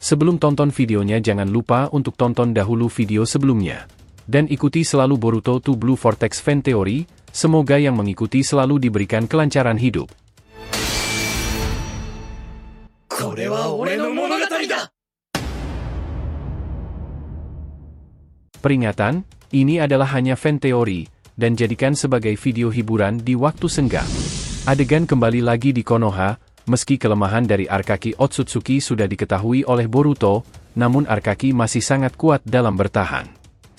Sebelum tonton videonya jangan lupa untuk tonton dahulu video sebelumnya. Dan ikuti selalu Boruto to Blue Vortex Fan Theory, semoga yang mengikuti selalu diberikan kelancaran hidup. Peringatan, ini adalah hanya fan teori, dan jadikan sebagai video hiburan di waktu senggang. Adegan kembali lagi di Konoha, meski kelemahan dari Arikaki Otsutsuki sudah diketahui oleh Boruto, namun Arikaki masih sangat kuat dalam bertahan.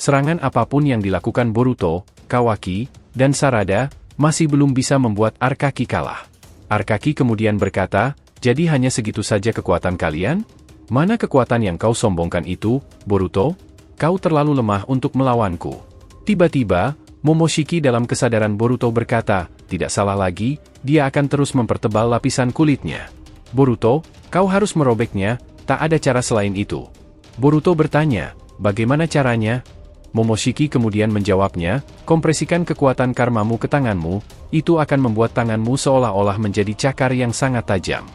Serangan apapun yang dilakukan Boruto, Kawaki, dan Sarada, masih belum bisa membuat Arikaki kalah. Arikaki kemudian berkata, "Jadi hanya segitu saja kekuatan kalian? Mana kekuatan yang kau sombongkan itu, Boruto? Kau terlalu lemah untuk melawanku." Tiba-tiba, Momoshiki dalam kesadaran Boruto berkata, "Tidak salah lagi, dia akan terus mempertebal lapisan kulitnya. Boruto, kau harus merobeknya, tak ada cara selain itu." Boruto bertanya, "Bagaimana caranya?" Momoshiki kemudian menjawabnya, "Kompresikan kekuatan karmamu ke tanganmu, itu akan membuat tanganmu seolah-olah menjadi cakar yang sangat tajam."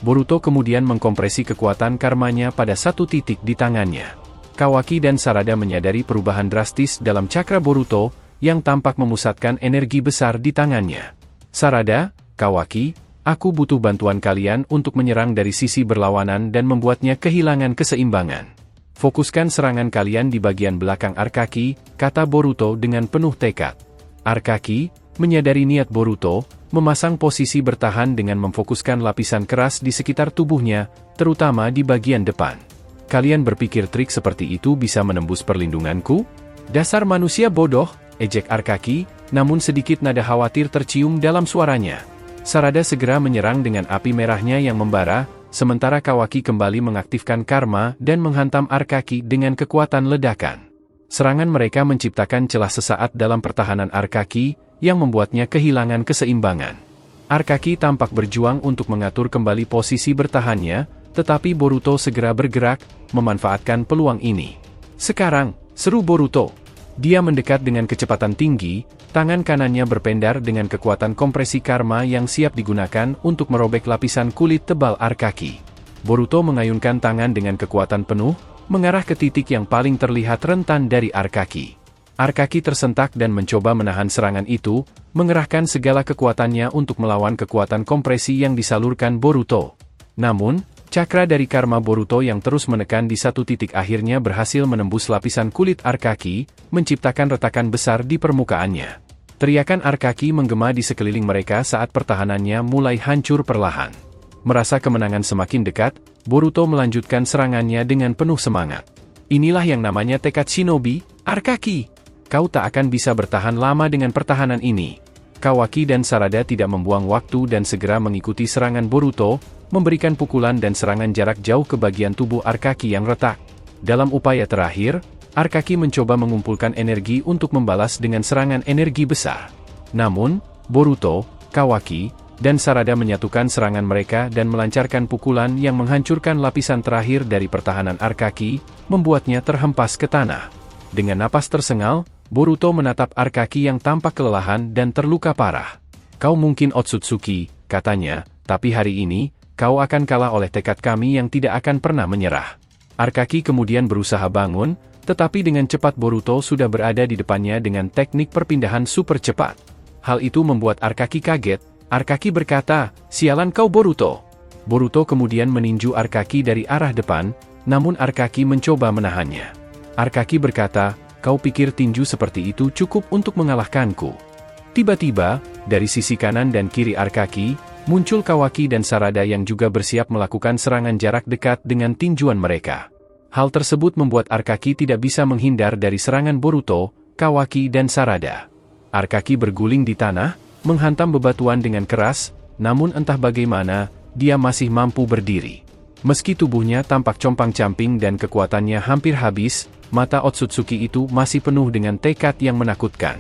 Boruto kemudian mengkompresi kekuatan karmanya pada satu titik di tangannya. Kawaki dan Sarada menyadari perubahan drastis dalam cakra Boruto, yang tampak memusatkan energi besar di tangannya. "Sarada, Kawaki, aku butuh bantuan kalian untuk menyerang dari sisi berlawanan dan membuatnya kehilangan keseimbangan. Fokuskan serangan kalian di bagian belakang Arikaki," kata Boruto dengan penuh tekad. Arikaki, menyadari niat Boruto, memasang posisi bertahan dengan memfokuskan lapisan keras di sekitar tubuhnya, terutama di bagian depan. "Kalian berpikir trik seperti itu bisa menembus perlindunganku? Dasar manusia bodoh!" ejek Arikaki, namun sedikit nada khawatir tercium dalam suaranya. Sarada segera menyerang dengan api merahnya yang membara, sementara Kawaki kembali mengaktifkan karma dan menghantam Arikaki dengan kekuatan ledakan. Serangan mereka menciptakan celah sesaat dalam pertahanan Arikaki, yang membuatnya kehilangan keseimbangan. Arikaki tampak berjuang untuk mengatur kembali posisi bertahannya, tetapi Boruto segera bergerak, memanfaatkan peluang ini. "Sekarang," seru Boruto. Dia mendekat dengan kecepatan tinggi, tangan kanannya berpendar dengan kekuatan kompresi karma yang siap digunakan untuk merobek lapisan kulit tebal Arikaki. Boruto mengayunkan tangan dengan kekuatan penuh, mengarah ke titik yang paling terlihat rentan dari Arikaki. Arikaki tersentak dan mencoba menahan serangan itu, mengerahkan segala kekuatannya untuk melawan kekuatan kompresi yang disalurkan Boruto. Namun, cakra dari karma Boruto yang terus menekan di satu titik akhirnya berhasil menembus lapisan kulit Arikaki, menciptakan retakan besar di permukaannya. Teriakan Arikaki menggema di sekeliling mereka saat pertahanannya mulai hancur perlahan. Merasa kemenangan semakin dekat, Boruto melanjutkan serangannya dengan penuh semangat. "Inilah yang namanya tekad shinobi, Arikaki. Kau tak akan bisa bertahan lama dengan pertahanan ini." Kawaki dan Sarada tidak membuang waktu dan segera mengikuti serangan Boruto, memberikan pukulan dan serangan jarak jauh ke bagian tubuh Arikaki yang retak. Dalam upaya terakhir, Arikaki mencoba mengumpulkan energi untuk membalas dengan serangan energi besar. Namun, Boruto, Kawaki, dan Sarada menyatukan serangan mereka dan melancarkan pukulan yang menghancurkan lapisan terakhir dari pertahanan Arikaki, membuatnya terhempas ke tanah. Dengan napas tersengal, Boruto menatap Arikaki yang tampak kelelahan dan terluka parah. "Kau mungkin Otsutsuki," katanya, "tapi hari ini, kau akan kalah oleh tekad kami yang tidak akan pernah menyerah." Arikaki kemudian berusaha bangun, tetapi dengan cepat Boruto sudah berada di depannya dengan teknik perpindahan super cepat. Hal itu membuat Arikaki kaget. Arikaki berkata, "Sialan kau Boruto." Boruto kemudian meninju Arikaki dari arah depan, namun Arikaki mencoba menahannya. Arikaki berkata, "Kau pikir tinju seperti itu cukup untuk mengalahkanku?" Tiba-tiba, dari sisi kanan dan kiri Arikaki, muncul Kawaki dan Sarada yang juga bersiap melakukan serangan jarak dekat dengan tinjuan mereka. Hal tersebut membuat Arikaki tidak bisa menghindar dari serangan Boruto, Kawaki dan Sarada. Arikaki berguling di tanah, menghantam bebatuan dengan keras, namun entah bagaimana, dia masih mampu berdiri. Meski tubuhnya tampak compang-camping dan kekuatannya hampir habis, mata Otsutsuki itu masih penuh dengan tekad yang menakutkan.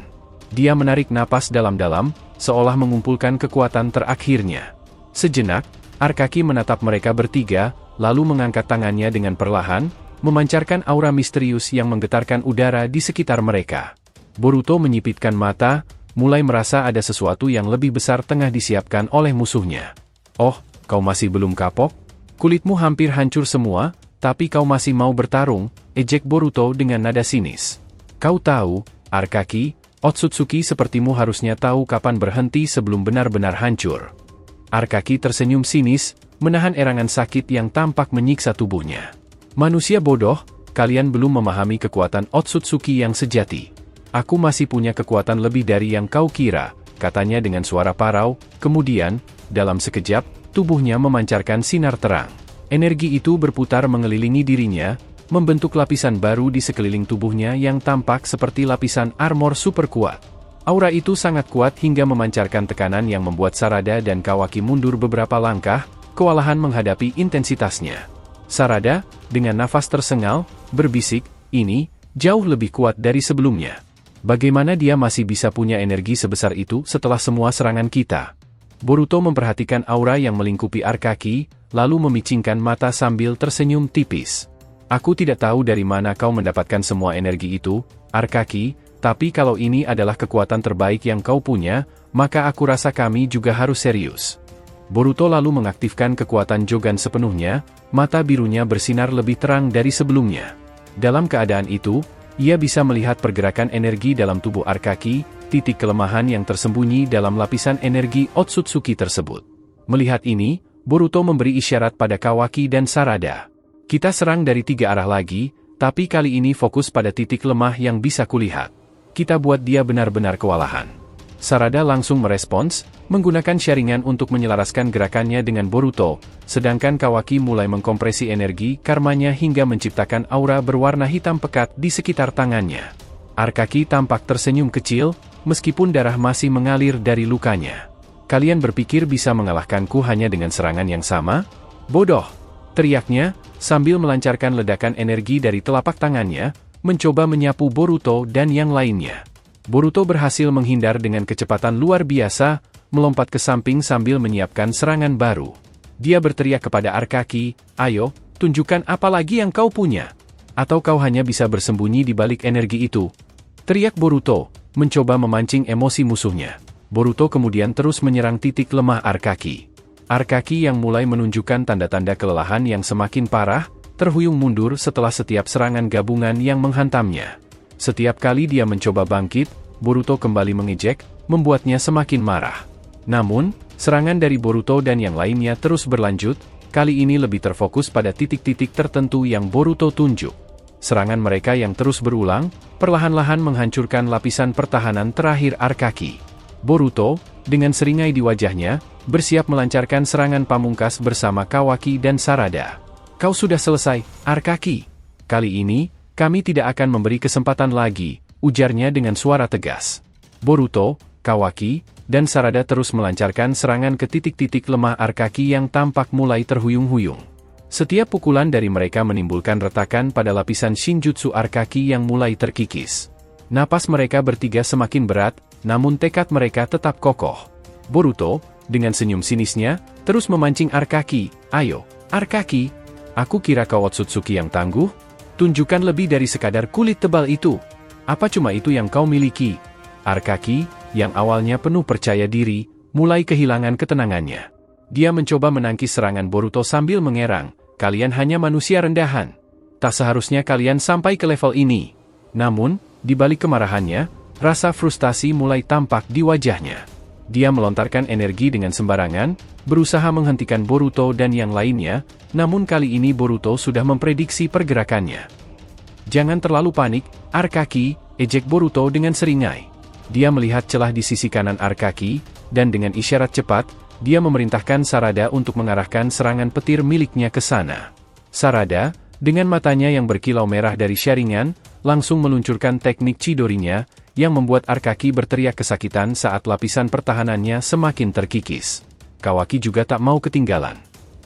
Dia menarik napas dalam-dalam, seolah mengumpulkan kekuatan terakhirnya. Sejenak, Arikaki menatap mereka bertiga, lalu mengangkat tangannya dengan perlahan, memancarkan aura misterius yang menggetarkan udara di sekitar mereka. Boruto menyipitkan mata, mulai merasa ada sesuatu yang lebih besar tengah disiapkan oleh musuhnya. "Oh, kau masih belum kapok? Kulitmu hampir hancur semua, tapi kau masih mau bertarung, ejek Boruto dengan nada sinis. Kau tahu, Arkaki, Otsutsuki sepertimu harusnya tahu kapan berhenti sebelum benar-benar hancur. Arkaki tersenyum sinis, menahan erangan sakit yang tampak menyiksa tubuhnya. Manusia bodoh, kalian belum memahami kekuatan Otsutsuki yang sejati. Aku masih punya kekuatan lebih dari yang kau kira, katanya dengan suara parau. Kemudian, dalam sekejap, tubuhnya memancarkan sinar terang. Energi itu berputar mengelilingi dirinya, membentuk lapisan baru di sekeliling tubuhnya yang tampak seperti lapisan armor super kuat. Aura itu sangat kuat hingga memancarkan tekanan yang membuat Sarada dan Kawaki mundur beberapa langkah, kewalahan menghadapi intensitasnya. Sarada, dengan nafas tersengal, berbisik, ini jauh lebih kuat dari sebelumnya. Bagaimana dia masih bisa punya energi sebesar itu setelah semua serangan kita? Boruto memperhatikan aura yang melingkupi Arkaki, lalu memicingkan mata sambil tersenyum tipis. Aku tidak tahu dari mana kau mendapatkan semua energi itu, Arkaki, tapi kalau ini adalah kekuatan terbaik yang kau punya, maka aku rasa kami juga harus serius. Boruto lalu mengaktifkan kekuatan Jogan sepenuhnya, mata birunya bersinar lebih terang dari sebelumnya. Dalam keadaan itu, ia bisa melihat pergerakan energi dalam tubuh Arkaki, titik kelemahan yang tersembunyi dalam lapisan energi Otsutsuki tersebut. Melihat ini, Boruto memberi isyarat pada Kawaki dan Sarada. Kita serang dari 3 arah lagi, tapi kali ini fokus pada titik lemah yang bisa kulihat. Kita buat dia benar-benar kewalahan. Sarada langsung merespons, menggunakan syaringan untuk menyelaraskan gerakannya dengan Boruto, sedangkan Kawaki mulai mengkompresi energi karmanya hingga menciptakan aura berwarna hitam pekat di sekitar tangannya. Arkaki tampak tersenyum kecil, meskipun darah masih mengalir dari lukanya. Kalian berpikir bisa mengalahkanku hanya dengan serangan yang sama? Bodoh! Teriaknya, sambil melancarkan ledakan energi dari telapak tangannya, mencoba menyapu Boruto dan yang lainnya. Boruto berhasil menghindar dengan kecepatan luar biasa, melompat ke samping sambil menyiapkan serangan baru. Dia berteriak kepada Arkaki, "Ayo, tunjukkan apa lagi yang kau punya. Atau kau hanya bisa bersembunyi di balik energi itu?" Teriak Boruto, mencoba memancing emosi musuhnya. Boruto kemudian terus menyerang titik lemah Arkaki. Arkaki yang mulai menunjukkan tanda-tanda kelelahan yang semakin parah, terhuyung mundur setelah setiap serangan gabungan yang menghantamnya. Setiap kali dia mencoba bangkit, Boruto kembali mengejek, membuatnya semakin marah. Namun, serangan dari Boruto dan yang lainnya terus berlanjut, kali ini lebih terfokus pada titik-titik tertentu yang Boruto tunjuk. Serangan mereka yang terus berulang, perlahan-lahan menghancurkan lapisan pertahanan terakhir Arkaki. Boruto, dengan seringai di wajahnya, bersiap melancarkan serangan pamungkas bersama Kawaki dan Sarada. "Kau sudah selesai, Arkaki. Kali ini, kami tidak akan memberi kesempatan lagi," ujarnya dengan suara tegas. Boruto, Kawaki, dan Sarada terus melancarkan serangan ke titik-titik lemah Arkaki yang tampak mulai terhuyung-huyung. Setiap pukulan dari mereka menimbulkan retakan pada lapisan Shinjutsu Arkaki yang mulai terkikis. Napas mereka bertiga semakin berat, namun tekad mereka tetap kokoh. Boruto, dengan senyum sinisnya, terus memancing Arkaki. "Ayo, Arkaki, aku kira kau Otsutsuki yang tangguh? Tunjukkan lebih dari sekadar kulit tebal itu. Apa cuma itu yang kau miliki?" Arkaki, yang awalnya penuh percaya diri, mulai kehilangan ketenangannya. Dia mencoba menangkis serangan Boruto sambil mengerang, "Kalian hanya manusia rendahan. Tak seharusnya kalian sampai ke level ini." Namun, di balik kemarahannya, rasa frustasi mulai tampak di wajahnya. Dia melontarkan energi dengan sembarangan, berusaha menghentikan Boruto dan yang lainnya, namun kali ini Boruto sudah memprediksi pergerakannya. "Jangan terlalu panik, Arkaki," ejek Boruto dengan seringai. Dia melihat celah di sisi kanan Arkaki, dan dengan isyarat cepat, dia memerintahkan Sarada untuk mengarahkan serangan petir miliknya ke sana. Sarada, dengan matanya yang berkilau merah dari syaringan, langsung meluncurkan teknik Chidorinya, yang membuat Arkaki berteriak kesakitan saat lapisan pertahanannya semakin terkikis. Kawaki juga tak mau ketinggalan.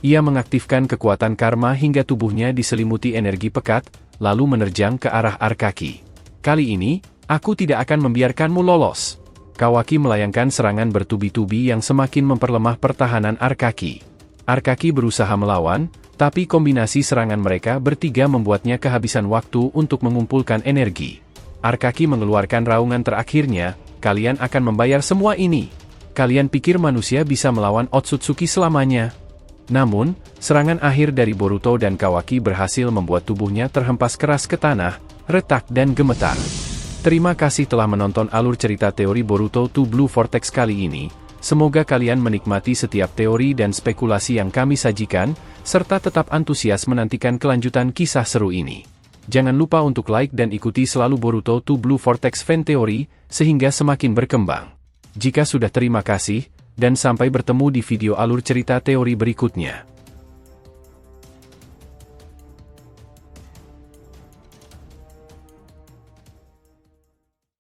Ia mengaktifkan kekuatan karma hingga tubuhnya diselimuti energi pekat, lalu menerjang ke arah Arkaki. "Kali ini, aku tidak akan membiarkanmu lolos." Kawaki melayangkan serangan bertubi-tubi yang semakin memperlemah pertahanan Arkaki. Arkaki berusaha melawan, tapi kombinasi serangan mereka bertiga membuatnya kehabisan waktu untuk mengumpulkan energi. Arkaki mengeluarkan raungan terakhirnya, "Kalian akan membayar semua ini. Kalian pikir manusia bisa melawan Otsutsuki selamanya?" Namun, serangan akhir dari Boruto dan Kawaki berhasil membuat tubuhnya terhempas keras ke tanah, retak dan gemetar. Terima kasih telah menonton alur cerita teori Boruto to Blue Vortex kali ini. Semoga kalian menikmati setiap teori dan spekulasi yang kami sajikan, serta tetap antusias menantikan kelanjutan kisah seru ini. Jangan lupa untuk like dan ikuti selalu Boruto to Blue Vortex fan teori, sehingga semakin berkembang. Jika sudah terima kasih, dan sampai bertemu di video alur cerita teori berikutnya.